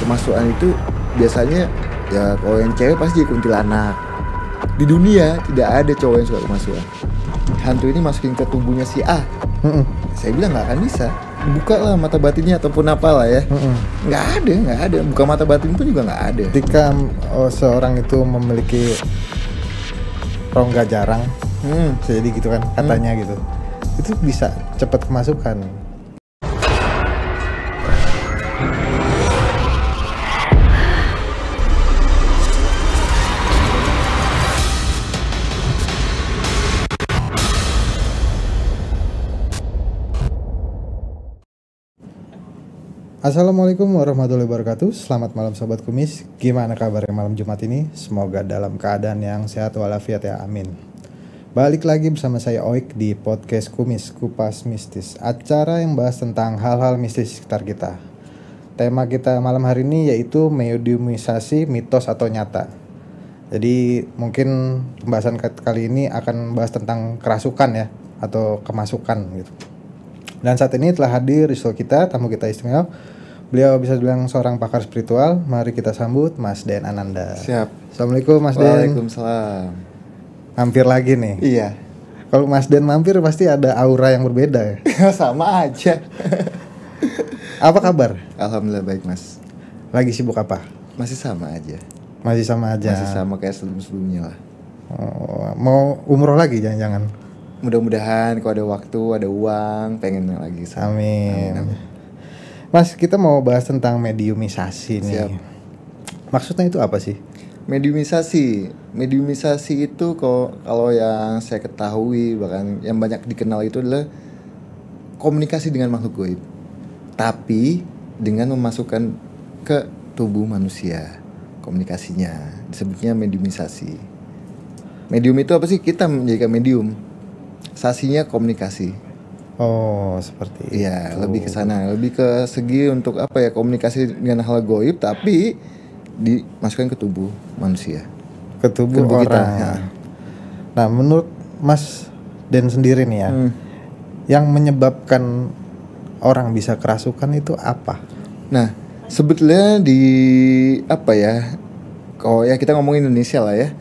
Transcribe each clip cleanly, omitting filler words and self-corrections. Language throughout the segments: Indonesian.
kemasukan itu biasanya ya kalau yang cewek pasti jadi kuntilanak. Di dunia tidak ada cowok yang suka kemasukan. Hantu ini masukin ke tubuhnya si A. Saya bilang nggak akan bisa. Buka lah mata batinnya ataupun apalah ya. Nggak ada. Buka mata batin pun juga nggak ada. Ketika seorang itu memiliki rongga jarang, jadi gitu kan katanya gitu, itu bisa cepat kemasukan. Assalamualaikum warahmatullahi wabarakatuh. Selamat malam Sobat Kumis. Gimana kabarnya malam Jumat ini? Semoga dalam keadaan yang sehat walafiat ya, amin. Balik lagi bersama saya Oik di podcast Kumis Kupas Mistis, acara yang bahas tentang hal-hal mistis sekitar kita. Tema kita malam hari ini yaitu mediumisasi, mitos atau nyata. Jadi mungkin pembahasan kali ini akan bahas tentang kerasukan ya, atau kemasukan gitu. Dan saat ini telah hadir di studio kita, tamu kita istimewa. Beliau bisa dibilang seorang pakar spiritual. Mari kita sambut Mas Den Ananda. Siap. Assalamualaikum Mas Den. Waalaikumsalam. Mampir lagi nih. Iya. Kalau Mas Den mampir pasti ada aura yang berbeda ya. Sama aja. Apa kabar? Alhamdulillah baik Mas. Lagi sibuk apa? Masih sama aja. Masih sama aja. Masih sama kayak sebelum-sebelumnya lah. Oh, mau umroh lagi jangan-jangan? Mudah-mudahan kalau ada waktu, ada uang, pengen lagi. Amin. Mas, kita mau bahas tentang mediumisasi nih. Siap. Maksudnya itu apa sih? Mediumisasi itu kalau yang saya ketahui, bahkan yang banyak dikenal itu adalah komunikasi dengan makhluk gaib, tapi dengan memasukkan ke tubuh manusia. Komunikasinya disebutnya mediumisasi. Medium itu apa sih? Kita menjadikan medium. Sasinya komunikasi. Oh, seperti Iya, itu. lebih ke sana, lebih ke segi untuk apa ya, komunikasi dengan hal gaib tapi dimasukkan ke tubuh manusia. Ke tubuh orang. Kita, ya. Nah, menurut Mas Den sendiri nih ya, yang menyebabkan orang bisa kerasukan itu apa? Nah, sebetulnya di apa ya? Kalau ya kita ngomongin Indonesia lah ya.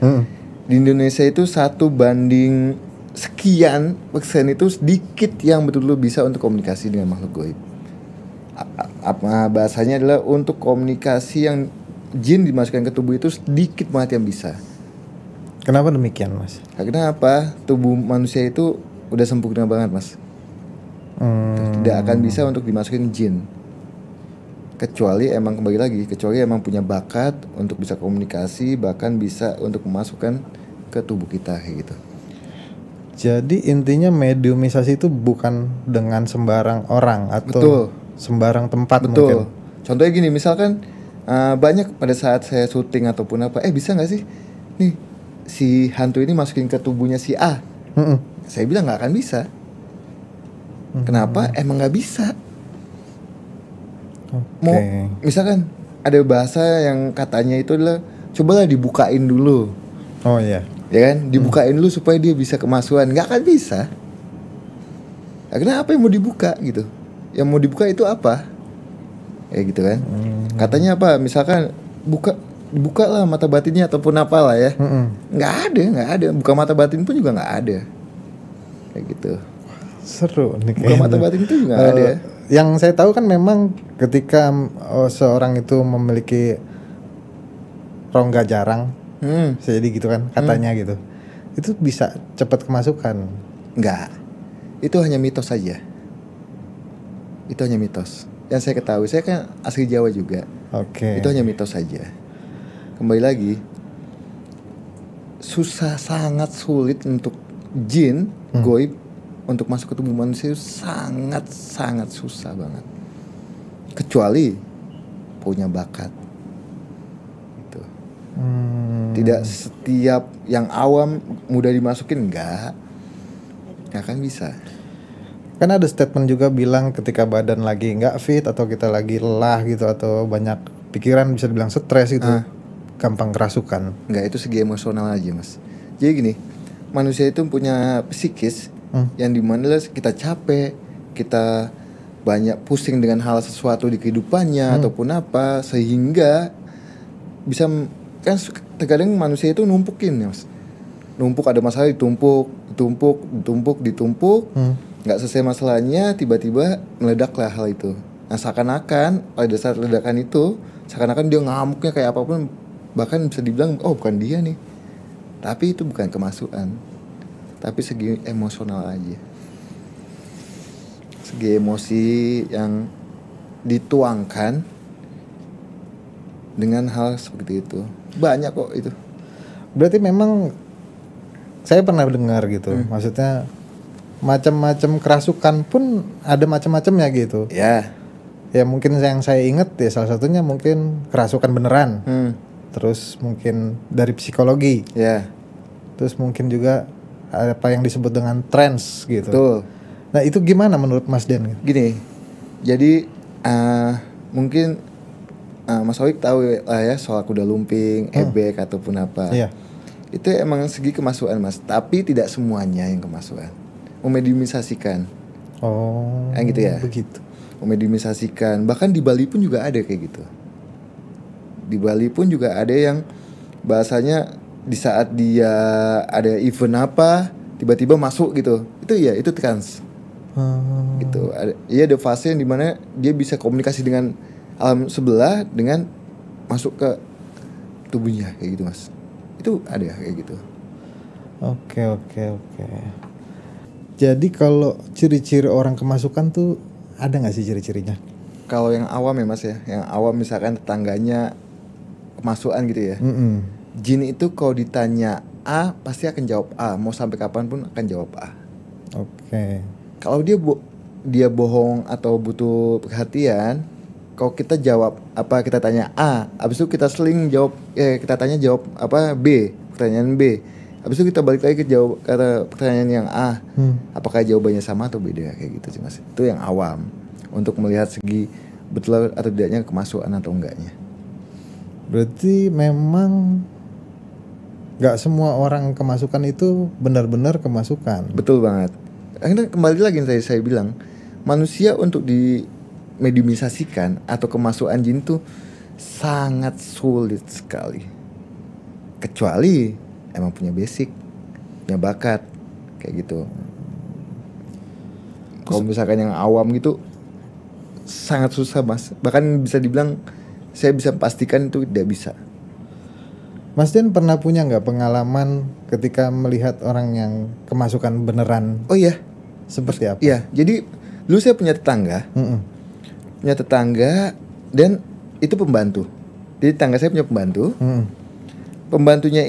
Di Indonesia itu 1/sekian persen itu sedikit yang betul-betul bisa untuk komunikasi dengan makhluk gaib. Apa bahasanya adalah untuk komunikasi yang jin dimasukkan ke tubuh itu sedikit banget yang bisa. Kenapa demikian, Mas? Karena apa? Tubuh manusia itu udah sempurna banget, Mas. Tidak akan bisa untuk dimasukin jin. Kecuali emang punya bakat untuk bisa komunikasi, bahkan bisa untuk memasukkan ke tubuh kita kayak gitu. Jadi intinya mediumisasi itu bukan dengan sembarang orang atau sembarang tempat. Betul. Mungkin. Contohnya gini, misalkan banyak pada saat saya syuting ataupun apa, bisa nggak sih nih si hantu ini masukin ke tubuhnya si A? Saya bilang nggak akan bisa. Kenapa? Emang nggak bisa. Mau misalkan ada bahasa yang katanya itu adalah cobalah dibukain dulu. Oh iya. Ya kan, dibukain dulu supaya dia bisa kemasukan. Nggak akan bisa. Karena apa yang mau dibuka gitu? Yang mau dibuka itu apa? Gitu kan. Katanya apa? Misalkan buka lah mata batinnya ataupun apalah ya. Nggak ada. Buka mata batin pun juga nggak ada. Kayak gitu. Seru nih. Buka mata batin itu juga nggak ada. Yang saya tahu kan memang ketika seorang itu memiliki rongga jarang, jadi gitu kan katanya gitu, itu bisa cepat kemasukan. Enggak, itu hanya mitos saja. Itu hanya mitos. Yang saya ketahui, saya kan asli Jawa juga. Itu hanya mitos saja. Kembali lagi, sangat sulit untuk jin gaib untuk masuk ke tubuh manusia itu sangat susah banget. Kecuali punya bakat. Tidak setiap yang awam mudah dimasukin, nggak akan bisa. Kan ada statement juga bilang ketika badan lagi nggak fit atau kita lagi lelah gitu atau banyak pikiran, bisa dibilang stres gitu, gampang kerasukan. Nggak, itu segi emosional aja, Mas. Jadi gini, manusia itu punya psikis yang dimana kita capek, kita banyak pusing dengan hal sesuatu di kehidupannya ataupun apa, sehingga bisa kan terkadang manusia itu numpukin ya mas, numpuk, ada masalah ditumpuk, nggak selesai masalahnya, tiba-tiba meledaklah hal itu. Nah seakan-akan pada saat ledakan itu seakan-akan dia ngamuknya kayak apapun, bahkan bisa dibilang oh bukan dia nih, tapi itu bukan kemasukan, tapi segi emosional aja, segi emosi yang dituangkan dengan hal seperti itu. Banyak kok itu. Berarti memang saya pernah dengar gitu, maksudnya macam-macam kerasukan pun ada macam-macamnya gitu. Ya. Ya mungkin yang saya ingat ya salah satunya mungkin kerasukan beneran. Terus mungkin dari psikologi. Ya. Terus mungkin juga apa yang disebut dengan trance gitu. Betul. Nah itu gimana menurut Mas Den? Gini, jadi mungkin Mas Oik tahu lah ya soal kuda lumping, ebek ataupun apa. Iya. Itu emang segi kemasukan mas, tapi tidak semuanya yang kemasukan. Memediumisasikan. Oh. Yang gitu ya. Begitu. Memediumisasikan. Bahkan di Bali pun juga ada kayak gitu. Di Bali pun juga ada yang bahasanya di saat dia ada event apa, tiba-tiba masuk gitu. Itu ya, itu trance. Gitu. Iya ada fase yang dimana dia bisa komunikasi dengan alam sebelah dengan masuk ke tubuhnya kayak gitu mas. Itu ada kayak gitu. Oke. Jadi kalau ciri-ciri orang kemasukan tuh ada nggak sih ciri-cirinya? Kalau yang awam ya mas ya, yang awam misalkan tetangganya kemasukan gitu ya. Jin itu kalau ditanya A pasti akan jawab A, mau sampai kapanpun akan jawab A. Oke. Kalau dia bohong atau butuh perhatian, kalau kita jawab apa, kita tanya A, habis itu kita seling jawab, kita tanya jawab apa B, pertanyaan B, habis itu kita balik lagi ke jawab kata pertanyaan yang A, apakah jawabannya sama atau beda kayak gitu sih mas. Itu yang awam untuk melihat segi betul atau tidaknya kemasukan atau enggaknya. Berarti memang nggak semua orang kemasukan itu benar-benar kemasukan. Betul banget. Akhirnya kembali lagi yang saya bilang, manusia untuk mediumisasikan atau kemasukan jin itu sangat sulit sekali, kecuali emang punya basic, punya bakat kayak gitu. Kalau misalkan yang awam gitu sangat susah mas, bahkan bisa dibilang saya bisa pastikan itu tidak bisa. Mas Den pernah punya nggak pengalaman ketika melihat orang yang kemasukan beneran? Oh iya. Seperti apa? Iya, jadi dulu saya punya tetangga. Punya tetangga dan itu pembantu. Jadi tetangga saya punya pembantu. Pembantunya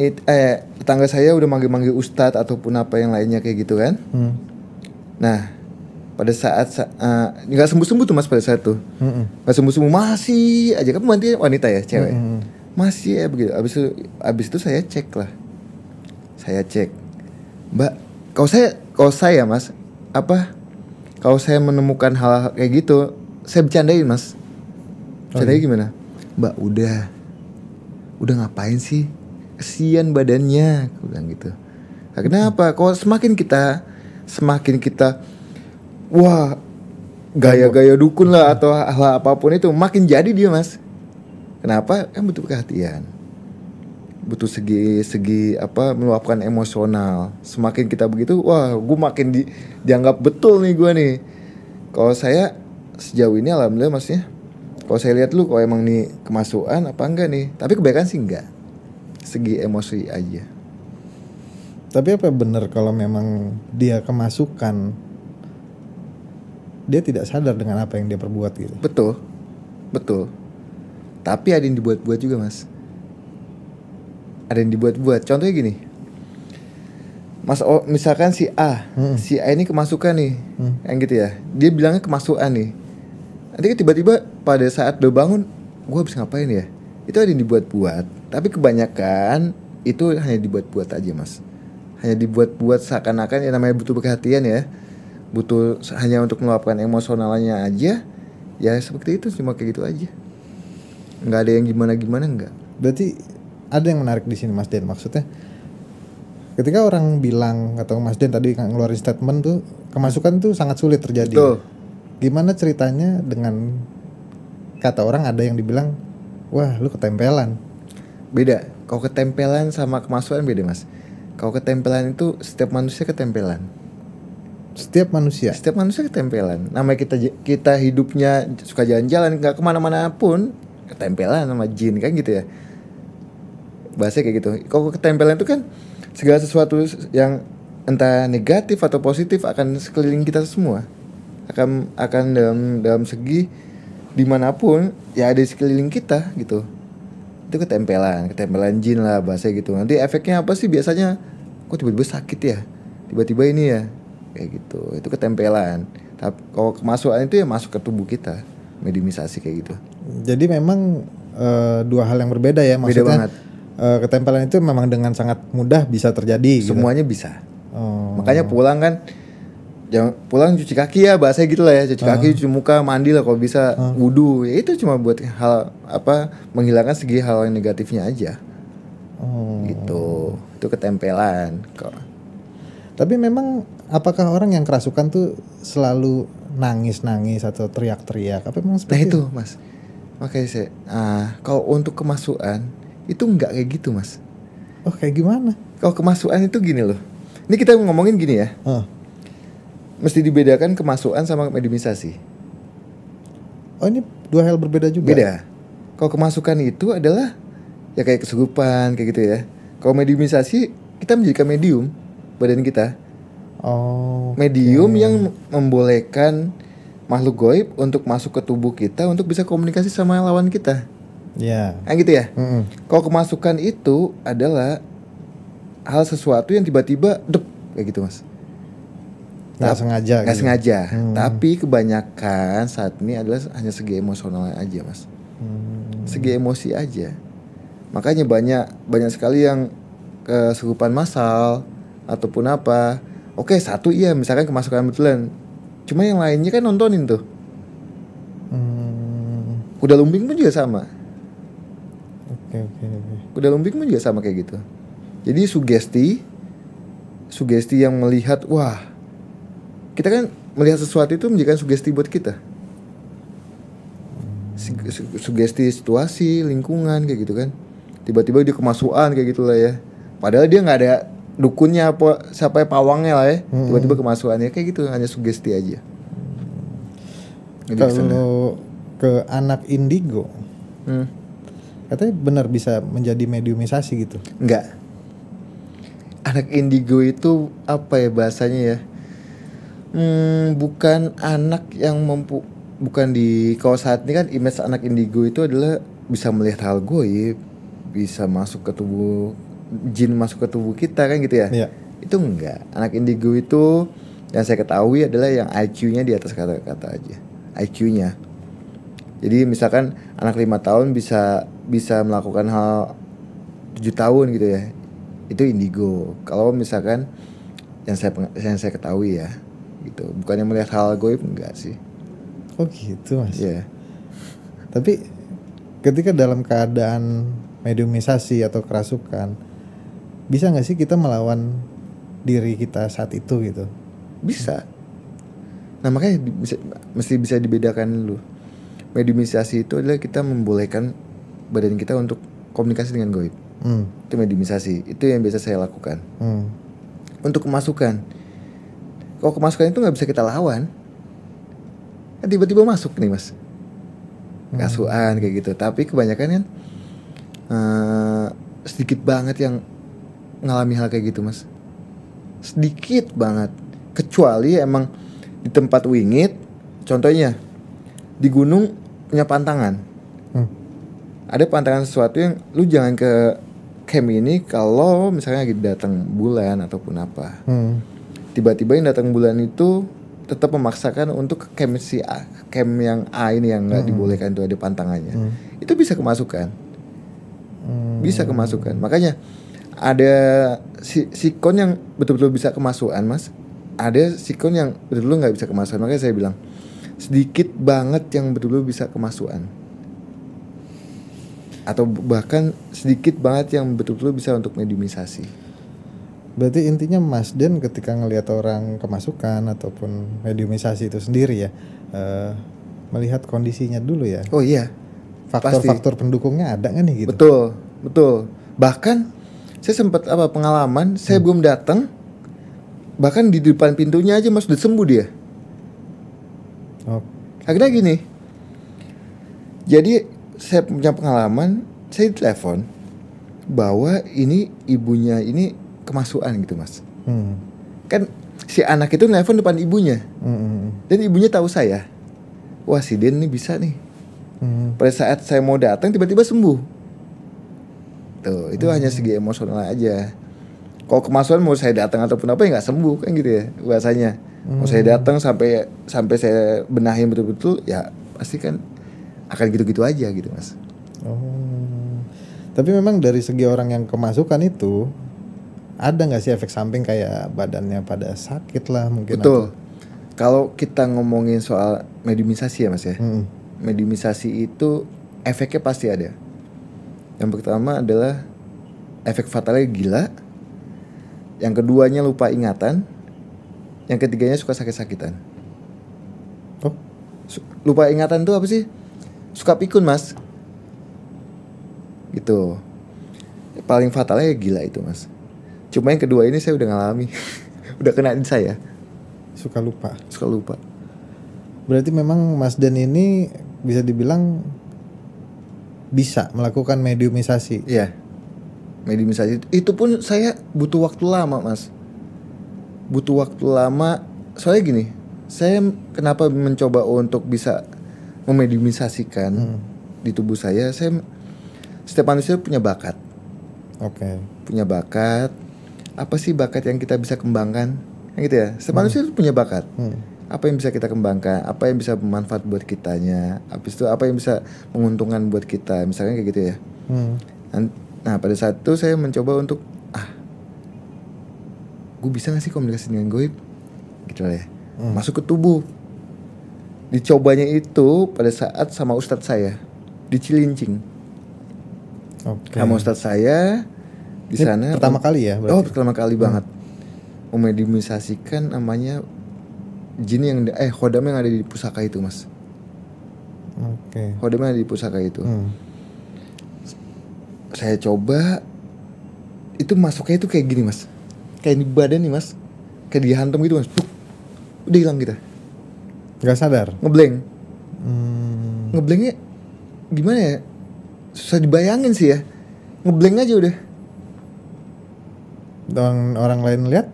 tetangga saya udah manggil-manggil ustadz ataupun apa yang lainnya kayak gitu kan. Nah, pada saat nggak sembuh-sembuh tuh mas pada saat tuh. Nggak sembuh-sembuh masih aja, kan pembantunya wanita ya, cewek. Masih ya begitu. Abis itu saya cek lah. Saya cek. Mbak, kalau saya mas, kalau saya menemukan hal kayak gitu, saya bercandain mas. Bercandain gimana? Mbak udah ngapain sih? Kesian badannya, aku bilang gitu. Nah, kenapa? Kalau semakin kita wah gaya-gaya dukun lah atau hal apapun itu, makin jadi dia mas. Kenapa? Kan butuh perhatian, butuh segi meluapkan emosional. Semakin kita begitu, wah gue makin dianggap betul nih gue nih. Kalau saya sejauh ini alhamdulillah masnya, kalau saya lihat dulu kalau emang nih kemasukan apa enggak nih, tapi kebanyakan sih enggak, segi emosi aja. Tapi apa benar kalau memang dia kemasukan, dia tidak sadar dengan apa yang dia perbuat gitu? Betul. Tapi ada yang dibuat-buat juga mas. Ada yang dibuat-buat. Contohnya gini, mas, misalkan si A ini kemasukan nih, yang gitu ya. Dia bilangnya kemasukan nih. Nanti tiba-tiba pada saat udah bangun, gue habis ngapain ya? Itu ada yang dibuat-buat. Tapi kebanyakan itu hanya dibuat-buat aja mas. Hanya dibuat-buat seakan-akan, ya namanya butuh perhatian ya. Butuh hanya untuk meluapkan emosionalnya aja. Ya seperti itu, cuma kayak gitu aja. Nggak ada yang gimana-gimana, enggak. Berarti ada yang menarik di sini Mas Den, maksudnya ketika orang bilang atau Mas Den tadi ngeluarin statement tuh kemasukan tuh sangat sulit terjadi. Gimana ceritanya dengan kata orang ada yang dibilang, wah lu ketempelan. Beda. Kalau ketempelan sama kemasukan beda mas. Kalau ketempelan itu setiap manusia ketempelan. Setiap manusia. Setiap manusia ketempelan. Namanya kita hidupnya suka jalan-jalan, nggak kemana-mana pun ketempelan sama jin kan gitu ya. Bahasa kayak gitu. Kalau ketempelan itu kan segala sesuatu yang entah negatif atau positif akan sekeliling kita semua. Akan dalam segi dimanapun ya ada di sekeliling kita gitu. Itu ketempelan jin lah bahasa gitu. Nanti efeknya apa sih biasanya? Kok tiba-tiba sakit ya? Tiba-tiba ini ya. Kayak gitu. Itu ketempelan. Tapi kalau kemasukan itu ya masuk ke tubuh kita. Mediumisasi kayak gitu. Jadi memang dua hal yang berbeda ya. Maksudnya beda banget. Ketempelan itu memang dengan sangat mudah bisa terjadi. Semuanya gitu. Bisa. Makanya pulang kan, jangan pulang cuci kaki ya, bahasa gitu lah ya, cuci kaki, cuci muka, mandi lah kalau bisa, wudu. Ya itu cuma buat hal menghilangkan segi hal yang negatifnya aja. Gitu. Itu ketempelan. Tapi memang apakah orang yang kerasukan tuh selalu nangis-nangis atau teriak-teriak? Apa memang seperti itu, Mas? Makanya saya, kalau untuk kemasukan itu enggak kayak gitu, Mas. Oh, kayak gimana? Kalau kemasukan itu gini loh. Ini kita ngomongin gini ya. Mesti dibedakan kemasukan sama mediumisasi. Oh, ini dua hal berbeda juga. Beda. Kalau kemasukan itu adalah ya kayak kesurupan kayak gitu ya. Kalau mediumisasi kita menjadikan medium badan kita. Medium yang membolehkan makhluk gaib untuk masuk ke tubuh kita untuk bisa komunikasi sama lawan kita. Ya. Nah gitu ya. Kalau kemasukan itu adalah hal sesuatu yang tiba-tiba kayak gitu, Mas. Nggak sengaja. Nggak sengaja. Tapi kebanyakan saat ini adalah hanya segi emosional aja, Mas. Segi emosi aja. Makanya banyak sekali yang kesurupan massal ataupun apa. Oke, satu iya misalkan kemasukan betulan. Cuma yang lainnya kan nontonin tuh. Kuda lumping pun juga sama. Oke. Kuda lumping pun juga sama kayak gitu. Jadi sugesti yang melihat, wah, kita kan melihat sesuatu itu menjadikan sugesti buat kita. Sugesti situasi, lingkungan kayak gitu kan. Tiba-tiba dia kemasukan kayak gitulah ya. Padahal dia nggak ada dukunnya apa siapa pawangnya lah ya. Tiba-tiba kemasukannya kayak gitu, hanya sugesti aja. Kalau ke anak indigo, katanya benar bisa menjadi mediumisasi gitu? Enggak. Anak indigo itu apa ya bahasanya ya? Bukan anak yang bukan di kalau saat ini kan image anak indigo itu adalah bisa melihat hal gaib, bisa masuk ke tubuh jin, masuk ke tubuh kita kan gitu ya. Iya. Itu enggak. Anak indigo itu yang saya ketahui adalah yang IQ-nya di atas kata-kata aja. IQ-nya. Jadi misalkan anak 5 tahun bisa melakukan hal 7 tahun gitu ya. Itu indigo. Kalau misalkan yang saya ketahui ya gitu. Bukannya melihat hal gaib enggak sih. Oh gitu, Mas. Iya. Tapi ketika dalam keadaan mediumisasi atau kerasukan, bisa nggak sih kita melawan diri kita saat itu gitu? Bisa. Nah makanya mesti bisa dibedakan dulu. Mediumisasi itu adalah kita membolehkan badan kita untuk komunikasi dengan gaib. Itu mediumisasi. Itu yang biasa saya lakukan. Untuk kemasukan, kalau kemasukan itu nggak bisa kita lawan, kan tiba-tiba masuk nih, Mas. Kasuan kayak gitu. Tapi kebanyakan kan sedikit banget yang ngalami hal kayak gitu, Mas. Sedikit banget. Kecuali emang di tempat wingit, contohnya di gunung punya pantangan. Ada pantangan sesuatu yang lu jangan ke camp ini kalau misalnya lagi datang bulan ataupun apa. Tiba-tiba yang datang bulan itu tetap memaksakan untuk ke camp si A, camp yang A ini yang nggak dibolehkan, itu ada pantangannya. Itu bisa kemasukan. Bisa kemasukan. Makanya ada sikon yang betul-betul bisa kemasukan, Mas. Ada sikon yang betul-betul nggak bisa kemasukan. Makanya saya bilang sedikit banget yang betul-betul bisa kemasukan. Atau bahkan sedikit banget yang betul-betul bisa untuk mediumisasi. Berarti intinya Mas Den ketika ngelihat orang kemasukan ataupun mediumisasi itu sendiri ya, melihat kondisinya dulu ya. Oh iya, Faktor-faktor pendukungnya ada nggak nih gitu? betul. Bahkan saya sempat pengalaman, saya belum datang, bahkan di depan pintunya aja Mas udah sembuh dia. Akhirnya gini, jadi saya punya pengalaman, saya ditelepon bahwa ini ibunya ini kemasukan gitu Mas. Kan si anak itu nelpon depan ibunya, dan ibunya tahu saya. Wah si Den nih bisa nih. Pada saat saya mau datang tiba-tiba sembuh. Tuh itu hanya segi emosional aja. Kalau kemasukan mau saya datang ataupun apa ya nggak sembuh kan gitu ya bahasanya. Mau saya datang sampai saya benahin betul-betul ya pasti kan akan gitu-gitu aja gitu Mas. Tapi memang dari segi orang yang kemasukan itu ada nggak sih efek samping kayak badannya pada sakit lah mungkin? Betul. Kalau kita ngomongin soal mediumisasi ya Mas ya, mediumisasi itu efeknya pasti ada. Yang pertama adalah efek fatalnya gila. Yang keduanya lupa ingatan. Yang ketiganya suka sakit-sakitan. Lupa ingatan tuh apa sih? Suka pikun Mas. Gitu. Paling fatalnya gila itu Mas. Cuma yang kedua ini saya udah ngalami. Udah kena di saya. Suka lupa. Berarti memang Mas Den ini bisa dibilang bisa melakukan mediumisasi. Iya. Mediumisasi itu pun saya butuh waktu lama Mas. Butuh waktu lama. Soalnya gini, saya kenapa mencoba untuk bisa memediumisasikan di tubuh saya setiap manusia punya bakat. Punya bakat. Apa sih bakat yang kita bisa kembangkan? Gitu ya. Setiap manusia itu punya bakat. Apa yang bisa kita kembangkan? Apa yang bisa bermanfaat buat kitanya? Habis itu apa yang bisa menguntungkan buat kita? Misalnya kayak gitu ya. Nah pada saat itu saya mencoba untuk gue bisa gak sih komunikasi dengan goib? Gitu lah ya. Masuk ke tubuh. Dicobanya itu pada saat sama ustadz saya di Cilincing. Sama ustadz saya di sana. Pertama kali ya? Berarti? Pertama kali banget. Memediumisasikan namanya jin yang khodam yang ada di pusaka itu Mas. Khodam yang ada di pusaka itu. Saya coba itu masuknya itu kayak gini Mas. Kayak di badan nih Mas. Kayak dihantam gitu Mas. Udah hilang kita. Gak sadar? Ngeblank. Ngeblanknya gimana ya? Susah dibayangin sih ya. Ngeblank aja udah. Orang lain lihat?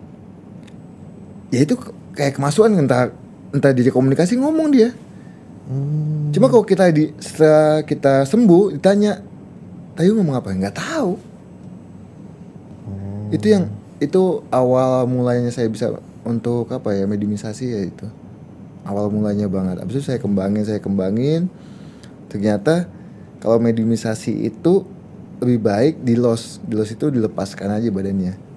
Ya itu kayak kemasukan, entah dia komunikasi ngomong dia. Cuma kalau setelah kita sembuh ditanya, Tayu ngomong apa? Nggak tahu. Itu awal mulanya saya bisa untuk mediumisasi ya itu. Awal mulanya banget. Abis itu saya kembangin. Ternyata kalau mediumisasi itu lebih baik di los itu dilepaskan aja badannya.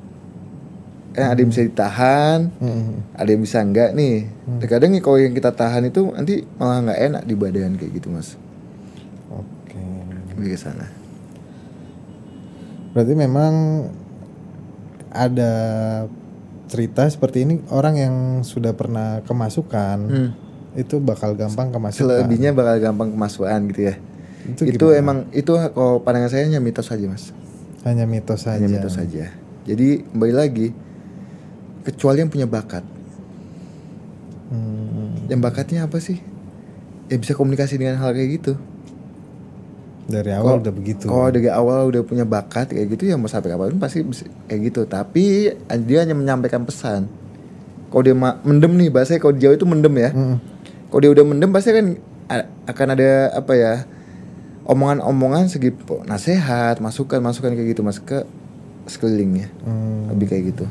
Ada yang bisa ditahan, ada yang bisa enggak nih. Terkadang nih kalau yang kita tahan itu nanti malah nggak enak di badan kayak gitu Mas. Lebih ke sana. Berarti memang ada cerita seperti ini, orang yang sudah pernah kemasukan itu bakal gampang kemasukan. Selebihnya bakal gampang kemasukan gitu ya. Itu emang itu kalau pandangan saya hanya mitos saja Mas. Hanya mitos saja. Jadi kembali lagi, kecuali yang punya bakat. Yang bakatnya apa sih? Ya bisa komunikasi dengan hal kayak gitu. Dari awal udah begitu. Kalau dari awal udah punya bakat kayak gitu ya mau sampai kapan pasti bisa kayak gitu. Tapi dia hanya menyampaikan pesan. Kalau dia mendem nih, bahasanya kalau di Jawa itu mendem ya. Kalau dia udah mendem pasti akan ada omongan-omongan segi nasihat, masukan kayak gitu Mas ke sekelilingnya. Lebih kayak gitu.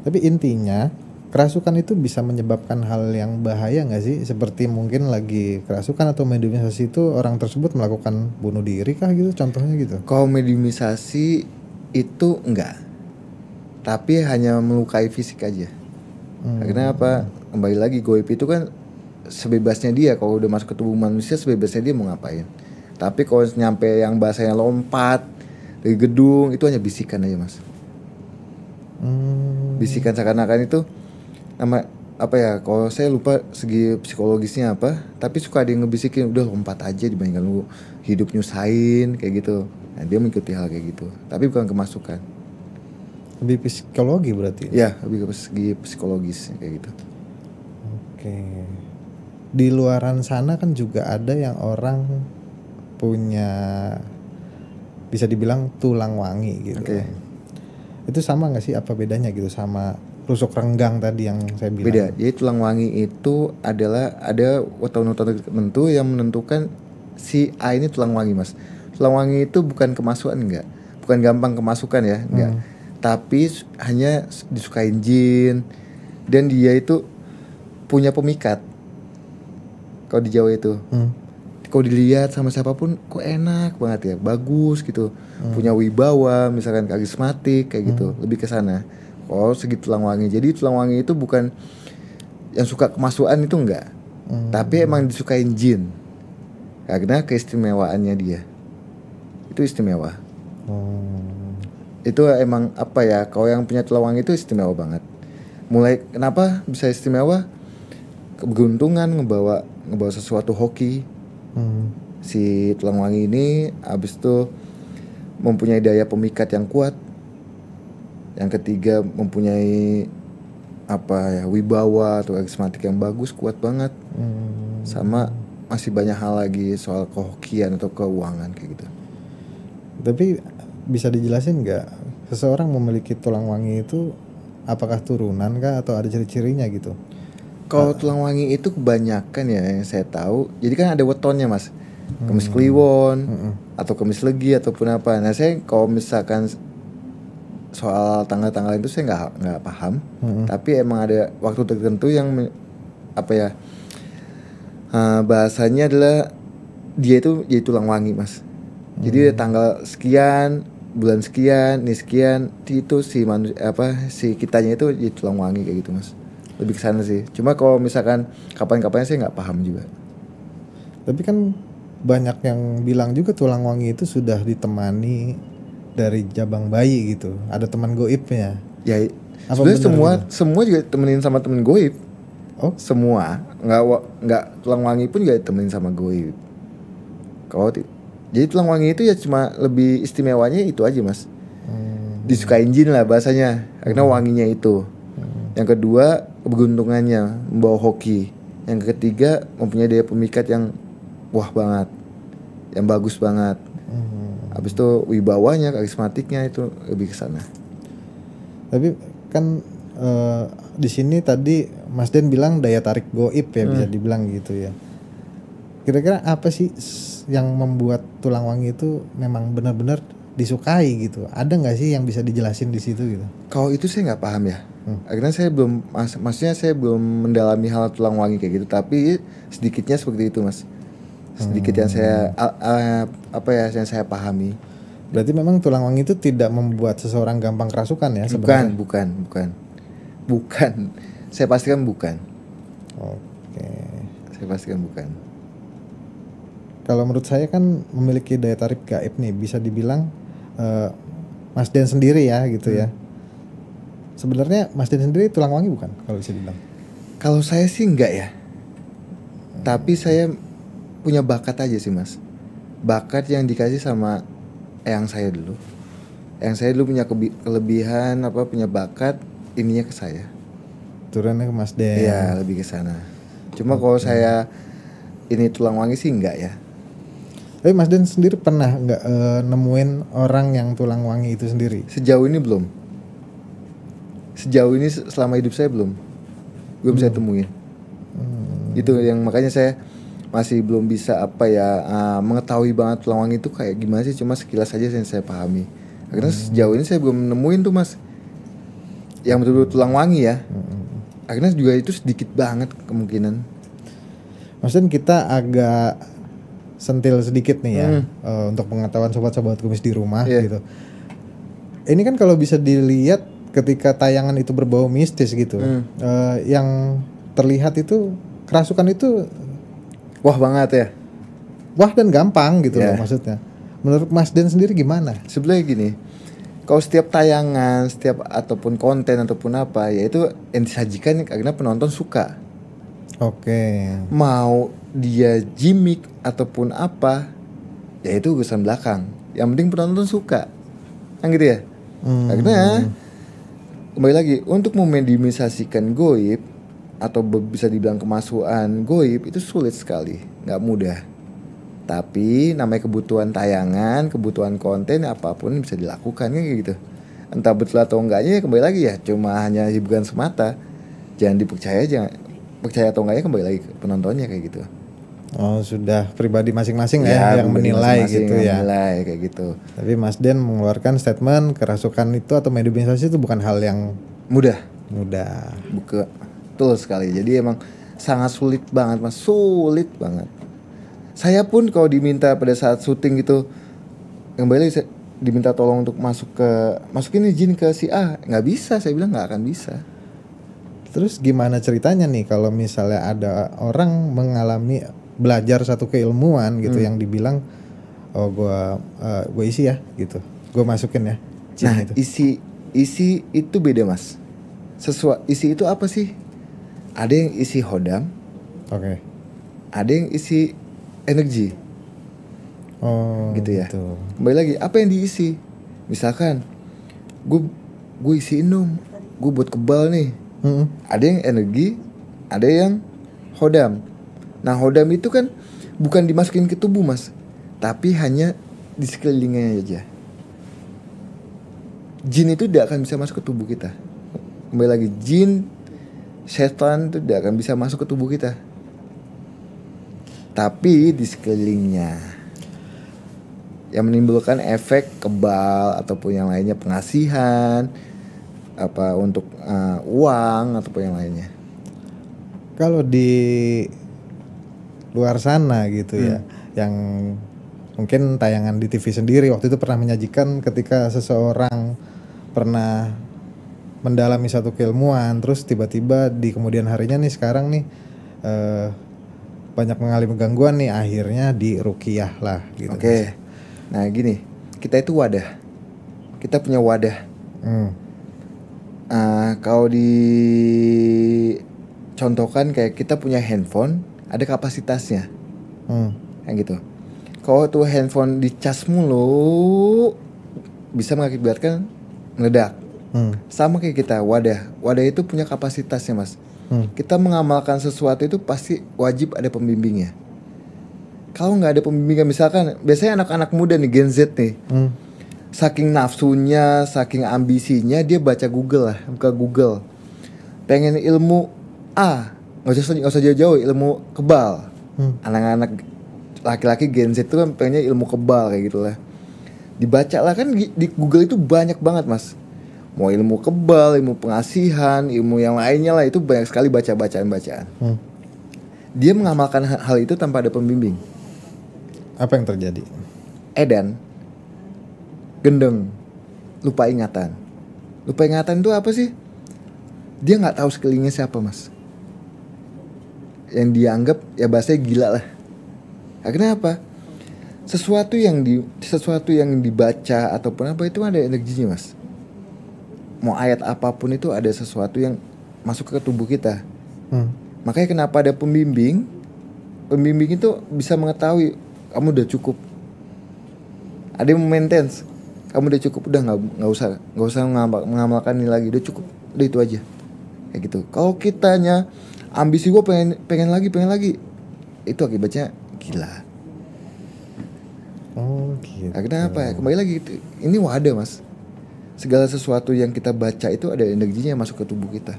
Tapi intinya kerasukan itu bisa menyebabkan hal yang bahaya nggak sih? Seperti mungkin lagi kerasukan atau mediumisasi itu orang tersebut melakukan bunuh diri kah gitu? Contohnya gitu. Kalau mediumisasi itu enggak, tapi hanya melukai fisik aja. Karena apa? Kembali lagi goib itu kan sebebasnya dia. Kalau udah masuk ke tubuh manusia sebebasnya dia mau ngapain. Tapi kalau nyampe yang bahasanya lompat dari gedung itu hanya bisikan aja Mas. Bisikan seakan-akan itu nama apa ya? Kalau saya lupa segi psikologisnya apa, tapi suka ada yang ngebisikin udah lompat aja dibandingkan lu hidup nyusahin kayak gitu. Nah, dia mengikuti hal kayak gitu, tapi bukan kemasukan. Lebih psikologi berarti. Ya, lebih ke segi psikologis kayak gitu. Oke. Di luaran sana kan juga ada yang orang punya bisa dibilang tulang wangi gitu. Oke. Itu sama nggak sih, apa bedanya gitu sama rusuk renggang tadi yang saya bilang? Beda. Jadi tulang wangi itu adalah ada weton-weton tertentu yang menentukan si A ini tulang wangi, Mas. Tulang wangi itu bukan kemasukan, enggak. Bukan gampang kemasukan ya, enggak. Tapi hanya disukain jin, dan dia itu punya pemikat. Kalau di Jawa itu. Kalau dilihat sama siapapun kok enak banget ya, bagus gitu. Punya wibawa, misalkan karismatik kayak gitu. Lebih ke sana. Oh, segi tulang wangi. Jadi tulang wangi itu bukan yang suka kemasukan itu enggak. Tapi emang disukain jin. Karena keistimewaannya dia. Itu istimewa. Itu emang apa ya? Kalau yang punya tulang wangi itu istimewa banget. Mulai kenapa bisa istimewa? Keberuntungan ngebawa sesuatu hoki. Si tulang wangi ini habis itu mempunyai daya pemikat yang kuat. Yang ketiga mempunyai apa ya, wibawa atau karismatik yang bagus, kuat banget. Sama masih banyak hal lagi soal kehokian atau keuangan kayak gitu. Tapi bisa dijelasin nggak, seseorang memiliki tulang wangi itu apakah turunan kah atau ada ciri-cirinya gitu? Kalau tulang wangi itu kebanyakan ya yang saya tahu, jadi kan ada wetonnya, Mas. Kemis kliwon atau kemis legi ataupun apa. Nah, saya kalau misalkan soal tanggal-tanggal itu saya nggak paham. Tapi emang ada waktu tertentu yang apa ya, bahasanya adalah dia itu jadi tulang wangi, Mas. Jadi tanggal sekian, bulan sekian, ini sekian, itu si si kitanya itu jadi tulang wangi kayak gitu, Mas. Lebih ke sana sih. Cuma kalau misalkan kapan-kapannya saya nggak paham juga. Tapi kan banyak yang bilang juga tulang wangi itu sudah ditemani dari jabang bayi gitu. Ada teman goibnya. Ya, sebenarnya semua juga temenin sama temen goib. Oh, semua nggak tulang wangi pun juga temenin sama goib. Jadi tulang wangi itu ya cuma lebih istimewanya itu aja, Mas. Disukain jin lah bahasanya, karena wanginya itu. Yang kedua, keberuntungannya, membawa hoki. Yang ketiga, mempunyai daya pemikat yang wah banget, yang bagus banget. Habis itu wibawanya, karismatiknya itu lebih ke sana. Tapi kan di sini tadi Mas Den bilang daya tarik goib ya, bisa dibilang gitu ya. Kira-kira apa sih yang membuat tulang wangi itu memang benar-benar disukai gitu? Ada nggak sih yang bisa dijelasin di situ gitu? Kalau itu saya nggak paham ya. Akhirnya saya belum, maksudnya saya belum mendalami hal tulang wangi kayak gitu. Tapi sedikitnya seperti itu, Mas. Sedikit yang saya yang saya pahami. Berarti memang tulang wangi itu tidak membuat seseorang gampang kerasukan ya sebenarnya? Bukan. Saya pastikan bukan. Oke. Saya pastikan bukan. Kalau menurut saya kan memiliki daya tarik gaib nih, bisa dibilang Mas Den sendiri ya gitu ya. Sebenarnya Mas Den sendiri tulang wangi bukan kalau bisa dibilang? Kalau saya sih enggak ya. Tapi saya punya bakat aja sih, Mas. Bakat yang dikasih sama eyang saya dulu. Eyang saya dulu punya kelebihan punya bakat ininya ke saya. Turunnya ke Mas Den. Iya, lebih ke sana. Cuma kalau saya ini tulang wangi sih enggak ya. Tapi Mas Den sendiri pernah nggak nemuin orang yang tulang wangi itu sendiri? Sejauh ini belum. Sejauh ini selama hidup saya belum saya temuin. Itu yang makanya saya masih belum bisa mengetahui banget tulang wangi itu kayak gimana sih. Cuma sekilas aja yang saya pahami. Karena sejauh ini saya belum nemuin tuh, Mas, yang betul-betul tulang wangi ya. Akhirnya juga itu sedikit banget kemungkinan. Maksudnya kita agak sentil sedikit nih ya untuk pengetahuan sobat-sobat kumis di rumah gitu. Ini kan kalau bisa dilihat ketika tayangan itu berbau mistis gitu, yang terlihat itu kerasukan itu wah banget ya. Wah dan gampang gitu loh maksudnya. Menurut Mas Den sendiri gimana? Sebenarnya gini, Kalau setiap tayangan, setiap ataupun konten ataupun apa, ya itu yang disajikan karena penonton suka. Oke. Mau dia gimmick ataupun apa, ya itu urusan belakang. Yang penting penonton suka, kan gitu ya. Karena kembali lagi untuk memediumisasikan goib atau bisa dibilang kemasukan goib itu sulit sekali, nggak mudah. Tapi namanya kebutuhan tayangan, kebutuhan konten, apapun bisa dilakukan kan kayak gitu. Entah betul atau enggaknya kembali lagi ya, cuma hanya hiburan semata. Jangan dipercaya, jangan percaya atau enggaknya kembali lagi ke penontonnya kayak gitu. Oh, sudah pribadi masing-masing ya yang menilai gitu ya. Menilai kayak gitu. Tapi Mas Den mengeluarkan statement kerasukan itu atau mediumisasi itu bukan hal yang mudah. Betul sekali. Jadi emang sangat sulit banget Mas, sulit banget. Saya pun kalau diminta pada saat syuting gitu, kembali diminta tolong untuk masukin izin ke si A, nggak bisa, saya bilang nggak akan bisa. Terus gimana ceritanya nih kalau misalnya ada orang mengalami belajar satu keilmuan gitu yang dibilang oh gue isi ya gitu, gue masukin ya. Nah itu. isi itu beda Mas. Isi itu apa sih? Ada yang isi hodam, oke. Ada yang isi energi. Oh gitu ya. Gitu. Kembali lagi apa yang diisi? Misalkan gue isiin dong, gue buat kebal nih. Ada yang energi, ada yang hodam. Nah hodam itu kan bukan dimasukin ke tubuh Mas, tapi hanya di sekelilingnya aja. Jin itu tidak akan bisa masuk ke tubuh kita. Kembali lagi, jin, setan itu tidak akan bisa masuk ke tubuh kita, tapi di sekelilingnya, yang menimbulkan efek kebal ataupun yang lainnya, pengasihan apa untuk uang ataupun yang lainnya. Kalau di luar sana gitu ya, yang mungkin tayangan di TV sendiri waktu itu pernah menyajikan ketika seseorang pernah mendalami satu keilmuan, terus tiba-tiba di kemudian harinya nih sekarang nih banyak mengalami gangguan nih, akhirnya di ruqyah lah gitu. Oke. Nah gini, kita itu wadah, kita punya wadah. Kalau dicontohkan kayak kita punya handphone, ada kapasitasnya, kayak gitu. Kalau tuh handphone dicas mulu, bisa mengakibatkan meledak. Sama kayak kita, wadah itu punya kapasitasnya Mas. Kita mengamalkan sesuatu itu pasti wajib ada pembimbingnya. Kalau nggak ada pembimbingan, misalkan biasanya anak-anak muda nih, Gen Z nih, saking nafsunya, saking ambisinya, dia baca Google lah, buka Google, pengen ilmu nggak usah jauh-jauh, ilmu kebal. Anak-anak laki-laki Gen Z itu kan pengennya ilmu kebal kayak gitulah. Dibaca lah kan di Google itu banyak banget Mas. Mau ilmu kebal, ilmu pengasihan, ilmu yang lainnya lah, itu banyak sekali bacaan. Dia mengamalkan hal itu tanpa ada pembimbing. Apa yang terjadi? Edan, gendeng, lupa ingatan. Lupa ingatan itu apa sih? Dia nggak tahu sekelilingnya siapa Mas. Yang dia anggap ya bahasanya gila lah. Akhirnya apa? Sesuatu yang dibaca ataupun apa itu ada energinya Mas. Mau ayat apapun itu ada sesuatu yang masuk ke tubuh kita. Makanya kenapa ada pembimbing? Pembimbing itu bisa mengetahui kamu udah cukup. Ada yang maintenance, kamu udah cukup, udah nggak usah mengamalkan ini lagi, udah cukup, udah itu aja, kayak gitu. Kalau kitanya ambisi gue pengen lagi, itu akibatnya gila. Oh gitu. Akhirnya apa ya? Kembali lagi gitu. Ini wadah Mas. Segala sesuatu yang kita baca itu ada energinya yang masuk ke tubuh kita.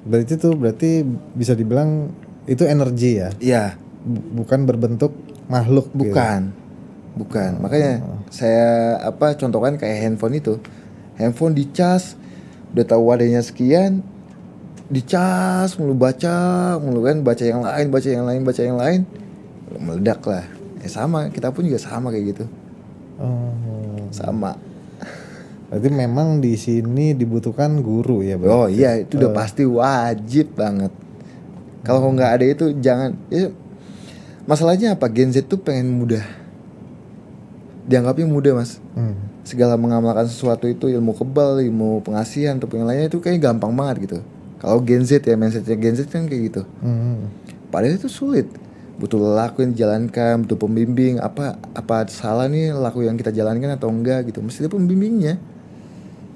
Berarti bisa dibilang itu energi ya? Iya. Bukan berbentuk makhluk. Bukan. Gitu. Bukan. Makanya saya contohkan kayak handphone itu. Handphone dicas, udah tahu wadahnya sekian, dicas mulu, baca kan, baca yang lain, meledak lah. Sama, kita pun juga sama kayak gitu. Sama. Berarti memang di sini dibutuhkan guru ya berarti. Oh iya, itu udah pasti wajib banget. Kalau nggak ada itu jangan. Ya, masalahnya apa? Gen Z tuh pengen mudah. dianggapnya mudah mas. Segala mengamalkan sesuatu itu ilmu kebal, ilmu pengasihan ataupun yang lainnya itu kayak gampang banget gitu. Kalau Gen Z ya, mindsetnya Gen Z kan kayak gitu. Padahal itu sulit. Butuh laku yang dijalankan, butuh pembimbing. Apa salah nih laku yang kita jalankan atau enggak gitu. Mesti ada pembimbingnya.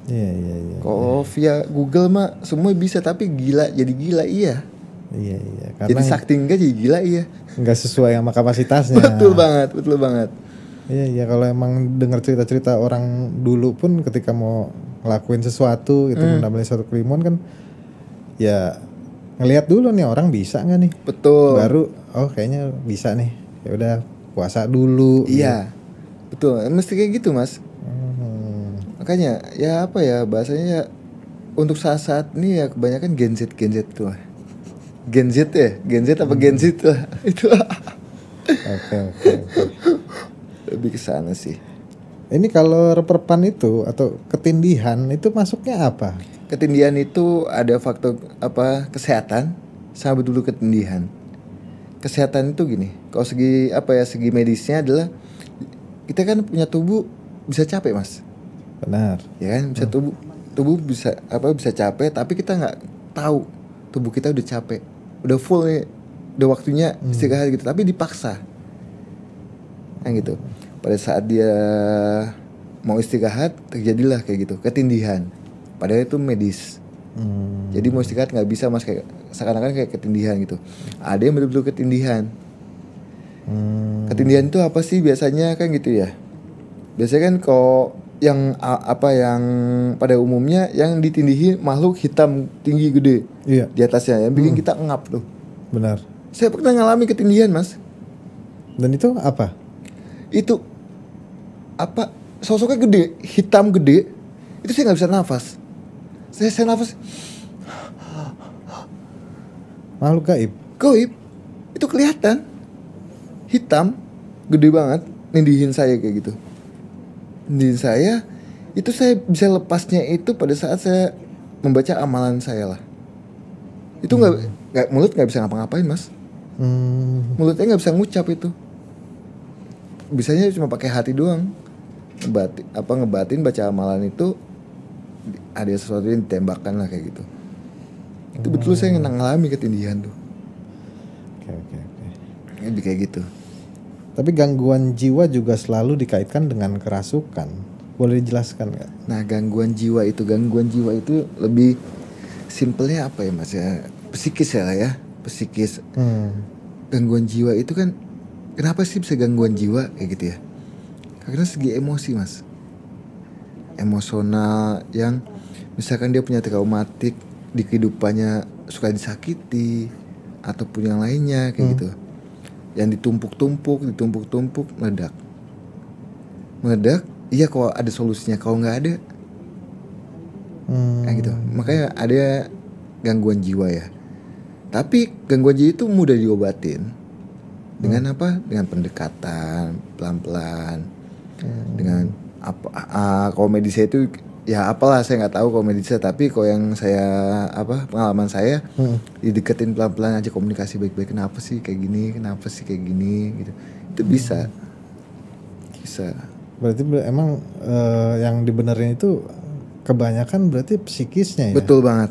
Iya. Kalau via Google mah semua bisa, tapi jadi gila iya. Iya. Karena Jadi sakti enggak jadi gila iya. Nggak sesuai sama kapasitasnya. Betul banget. Iya kalau emang dengar cerita-cerita orang dulu pun ketika mau ngelakuin sesuatu gitu, mendapatkan suatu keilmuan kan, ya ngelihat dulu nih orang bisa nggak nih. Betul. Baru kayaknya bisa nih. Ya udah puasa dulu. Iya. Gitu. Betul. Mesti kayak gitu mas. Makanya ya apa ya bahasanya ya, untuk saat-saat ini ya kebanyakan Gen Z tuh. Gen Z ya? Gen Z apa Gen Z lah. Itu. Oke. Lebih ke sana sih. Ini kalau reperpan itu atau ketindihan itu masuknya apa? Ketindihan itu ada faktor kesehatan sama dulu ketindihan. Kesehatan itu gini, kalau segi medisnya adalah kita kan punya tubuh bisa capek mas. Benar. Ya kan bisa tubuh bisa capek, tapi kita nggak tahu tubuh kita udah capek, udah full nih, udah waktunya istirahat gitu, tapi dipaksa. Yang gitu. Pada saat dia mau istirahat terjadilah kayak gitu ketindihan. Padahal itu medis. Jadi mau istirahat nggak bisa mas, kayak seakan-akan kayak ketindihan gitu. Ada yang betul-betul ketindihan. Ketindihan itu apa sih biasanya kan gitu ya? Biasanya kan kalau yang yang pada umumnya yang ditindihi makhluk hitam tinggi gede di atasnya yang bikin kita ngap tuh. Benar. Saya pernah ngalami ketindihan mas. Dan itu apa? Itu sosoknya gede, hitam gede. Itu saya nggak bisa nafas. Saya nafas. Makhluk Gaib. Itu kelihatan. Hitam, gede banget, nindihin saya kayak gitu. Nindihin saya, itu saya bisa lepasnya itu pada saat saya membaca amalan saya lah. Itu mulut nggak bisa ngapa-ngapain mas. Mulutnya nggak bisa ngucap itu. Bisanya cuma pakai hati doang. Ngebatin baca amalan itu, ada sesuatu yang ditembakkan lah kayak gitu. Itu betul saya ngalami ketindihan tuh. Oke. Lebih kayak gitu. Tapi gangguan jiwa juga selalu dikaitkan dengan kerasukan. Boleh dijelaskan nggak? Nah gangguan jiwa itu lebih simpelnya apa ya mas ya? Psikis ya lah ya. Psikis. Gangguan jiwa itu kan, kenapa sih bisa gangguan jiwa kayak gitu ya? Karena segi emosi mas. Emosional yang misalkan dia punya traumatik di kehidupannya, suka disakiti ataupun yang lainnya kayak gitu. Yang ditumpuk meledak. Iya kalau ada solusinya, kalau nggak ada kayak gitu. Makanya ada gangguan jiwa ya. Tapi gangguan jiwa itu mudah diobatin dengan apa? Dengan pendekatan pelan-pelan. Dengan kalau medisnya itu ya apalah saya nggak tahu kalau medisnya, tapi kalau yang saya pengalaman saya dideketin pelan-pelan aja, komunikasi baik-baik, kenapa sih kayak gini gitu, itu bisa. Berarti emang yang dibenerin itu kebanyakan berarti psikisnya ya? Betul banget,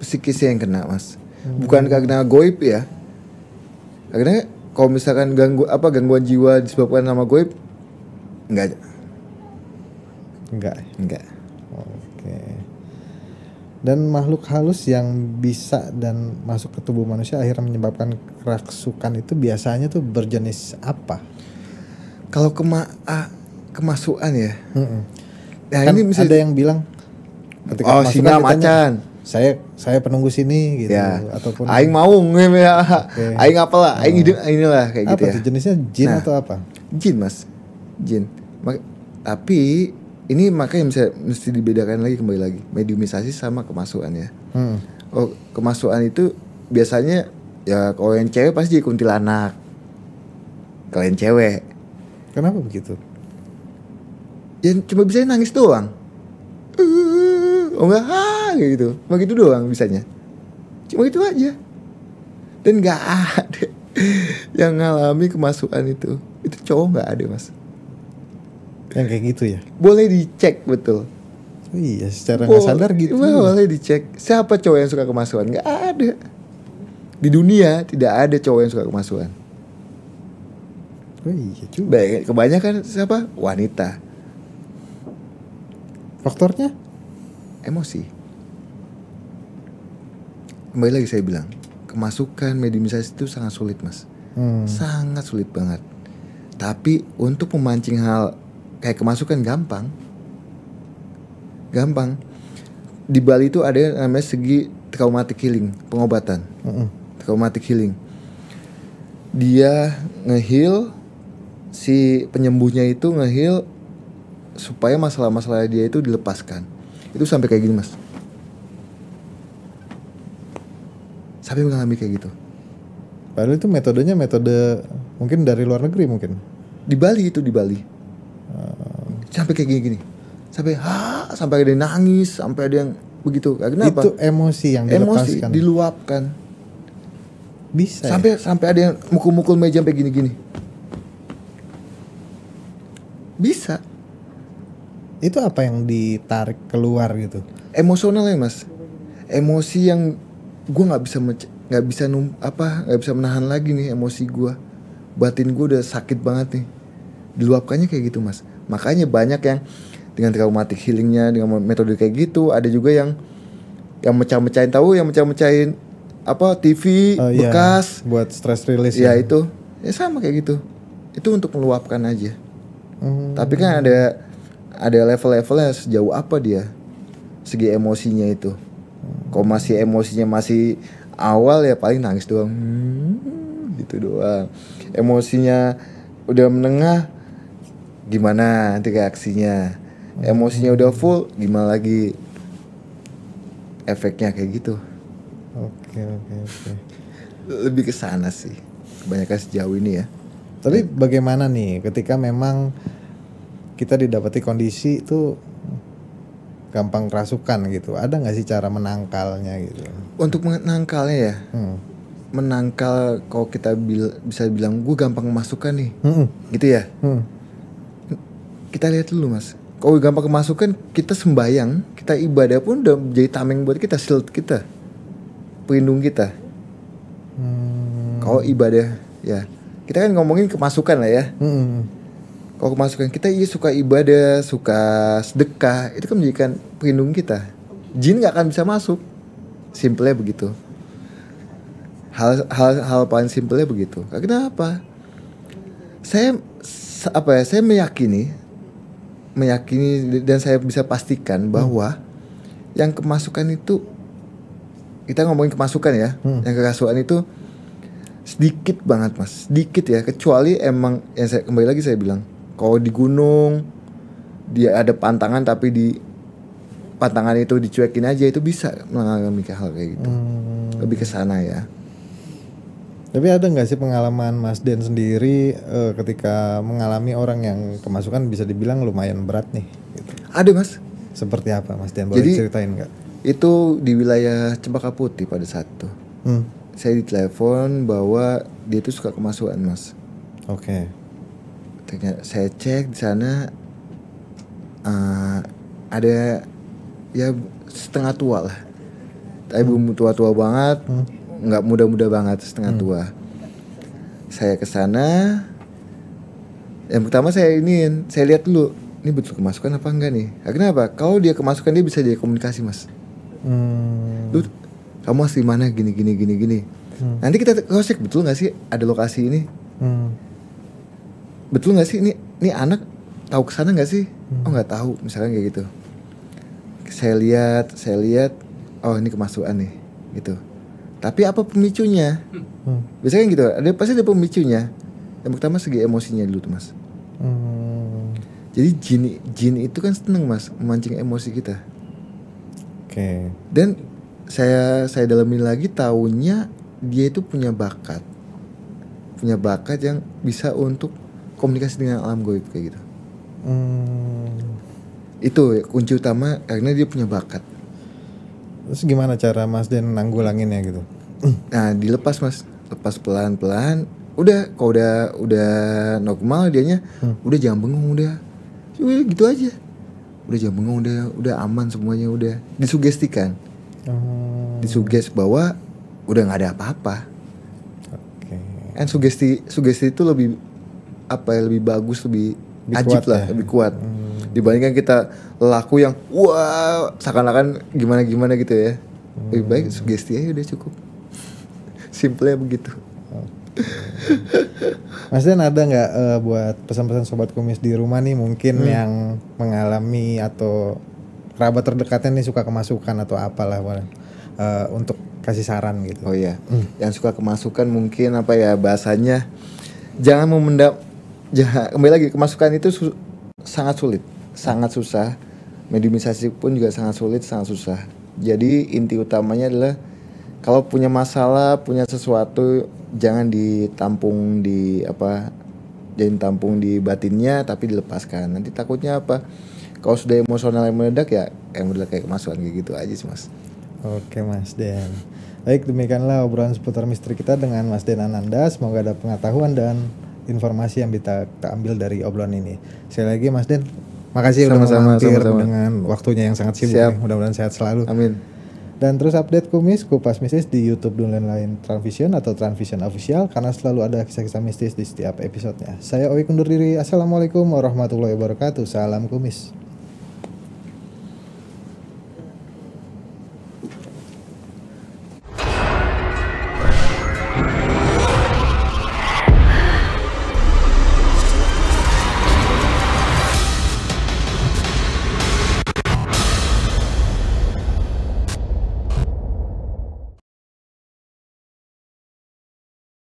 psikisnya yang kena mas, bukan karena goib ya. Karena kalau misalkan gangguan jiwa disebabkan sama goib, enggak. Oke. Dan makhluk halus yang bisa dan masuk ke tubuh manusia akhirnya menyebabkan kerasukan itu biasanya tuh berjenis apa? Kalau kemasukan ya. Nah, kan ini ada yang bilang ketika singa macan. Saya penunggu sini gitu ya. Ataupun aing mau aing apalah, aing inilah kayak apa gitu ya. Apa tuh jenisnya, jin atau apa? Jin mas. Tapi ini makanya mesti dibedakan kembali lagi mediumisasi sama kemasukan ya. Kemasukan itu biasanya ya kalau yang cewek pasti jadi kuntilanak. Kalau yang cewek. Kenapa begitu? Ya cuma bisa nangis doang. Kayak gitu. Begitu doang bisanya. Cuma itu aja. Dan nggak ada yang ngalami kemasukan itu. Itu cowok nggak ada mas. Yang kayak gitu ya? Boleh dicek betul. Oh iya, secara nggak sadar gitu. Boleh dicek. Siapa cowok yang suka kemasukan? Nggak ada. Di dunia tidak ada cowok yang suka kemasukan. Oh iya juga. Kebanyakan siapa? Wanita. Faktornya? Emosi. Kembali lagi saya bilang, kemasukan mediumisasi itu sangat sulit, Mas. Sangat sulit banget. Tapi untuk memancing hal kayak kemasukan gampang. Di Bali itu ada yang namanya segi traumatic healing, pengobatan. Traumatic healing. Dia nge-heal, si penyembuhnya itu nge-heal supaya masalah-masalah dia itu dilepaskan. Itu sampai kayak gini, Mas. Sampai mengalami kayak gitu. Padahal itu metodenya metode mungkin dari luar negeri mungkin. Di Bali. Sampai kayak gini. Sampai ada yang nangis, sampai ada yang begitu. Kenapa? Itu emosi yang dilepaskan. Emosi diluapkan. Bisa. Sampai ada yang mukul-mukul meja sampai gini-gini. Bisa. Itu apa yang ditarik keluar gitu? Emosional ya, Mas. Emosi yang gue nggak bisa menahan lagi nih emosi gue. Batin gue udah sakit banget nih. Diluapkannya kayak gitu, Mas. Makanya banyak yang dengan traumatic healingnya dengan metode kayak gitu. Ada juga yang mecah-mecahin TV bekas buat stress release ya. Itu ya sama kayak gitu. Itu untuk meluapkan aja. Tapi kan ada level-levelnya, sejauh apa dia segi emosinya itu. Kalau masih emosinya masih awal ya paling nangis doang, gitu doang. Emosinya udah menengah, gimana nanti reaksinya. Emosinya udah full, gimana lagi efeknya, kayak gitu. Oke. Lebih ke sana sih kebanyakan sejauh ini ya. Tapi bagaimana nih ketika memang kita didapati kondisi itu gampang kerasukan gitu, ada nggak sih cara menangkalnya gitu? Untuk menangkalnya ya, menangkal kalau kita bisa bilang gue gampang kemasukan nih, gitu ya. Kita lihat dulu, Mas. Kalau gampang kemasukan, kita sembayang, kita ibadah pun udah jadi tameng buat kita, shield kita, pelindung kita. Kalau ibadah ya, kita kan ngomongin kemasukan lah ya. Kalau kemasukan kita suka ibadah, suka sedekah, itu kan menjadikan pelindung kita. Jin nggak akan bisa masuk. Simpelnya begitu. Hal paling simpelnya begitu. Kenapa? Saya meyakini dan saya bisa pastikan bahwa yang kemasukan itu, kita ngomongin kemasukan ya, yang kerasukan itu sedikit banget, Mas, sedikit ya. Kecuali emang yang kembali lagi saya bilang, kalau di gunung dia ada pantangan tapi di pantangan itu dicuekin aja, itu bisa mengalami hal kayak gitu. Lebih ke sana ya. Tapi ada nggak sih pengalaman Mas Den sendiri ketika mengalami orang yang kemasukan bisa dibilang lumayan berat nih? Gitu. Ada, Mas. Seperti apa, Mas Den? Boleh ceritain nggak? Itu di wilayah Cempaka Putih pada saat itu. Saya ditelepon bahwa dia itu suka kemasukan, Mas. Oke. Saya cek di sana ada ya setengah tua lah. Tapi belum tua-tua banget, nggak muda-muda banget, setengah tua. Saya ke sana. Yang pertama saya lihat dulu, ini betul kemasukan apa enggak nih? Kenapa? Kalau dia kemasukan dia bisa jadi komunikasi, Mas. Lu kamu asli mana, gini. Nanti kita cross check, betul nggak sih ada lokasi ini? Betul nggak sih ini anak tahu kesana nggak sih? Oh nggak tahu, misalkan kayak gitu. Saya lihat, oh ini kemasukan nih, gitu. Tapi apa pemicunya? Biasanya gitu, pasti ada pemicunya. Yang pertama segi emosinya dulu tuh, Mas. Jadi jin itu kan seneng, Mas, memancing emosi kita. Oke. Dan saya dalamin lagi, taunya dia itu punya bakat yang bisa untuk komunikasi dengan alam gaib kayak gitu. Itu kunci utama, karena dia punya bakat. Terus gimana cara Mas Den nanggulanginnya gitu? Nah, dilepas, Mas, lepas pelan-pelan. Kalau udah normal dianya, udah jangan bengong, udah Gitu aja. Udah jangan bengong, udah aman semuanya, udah disugestikan. Disuges bahwa udah nggak ada apa-apa. Kan sugesti itu lebih apa ya, lebih bagus, lebih ajib lah, lebih kuat dibandingkan kita laku yang wah seakan-akan gimana gitu ya. Lebih baik sugesti aja udah cukup. Simpelnya begitu. Mas Den, ada nggak buat pesan-pesan sobat kumis di rumah nih mungkin yang mengalami atau kerabat terdekatnya nih suka kemasukan atau apalah untuk kasih saran gitu. Oh iya, yang suka kemasukan mungkin apa ya bahasanya, jangan memendam. Kembali lagi, kemasukan itu sangat sulit, sangat susah. Mediumisasi pun juga sangat sulit, sangat susah. Jadi inti utamanya adalah kalau punya masalah, punya sesuatu, jangan ditampung jangan tampung di batinnya, tapi dilepaskan. Nanti takutnya apa? Kalau sudah emosional yang meledak ya, kayak kemasukan kayak gitu aja sih Mas. Oke Mas Den. Baik, demikianlah obrolan seputar misteri kita dengan Mas Den Ananda. Semoga ada pengetahuan dan informasi yang kita ambil dari obrolan ini. Sekali lagi Mas Den, makasih udah mampir dengan waktunya yang sangat sibuk. Mudah-mudahan sehat selalu. Amin. Dan terus update kumis Kupas Mistis di YouTube dan lain Transvision atau Transvision Official, karena selalu ada kisah-kisah mistis di setiap episodenya. Saya Oik undur diri. Assalamualaikum warahmatullahi wabarakatuh. Salam kumis.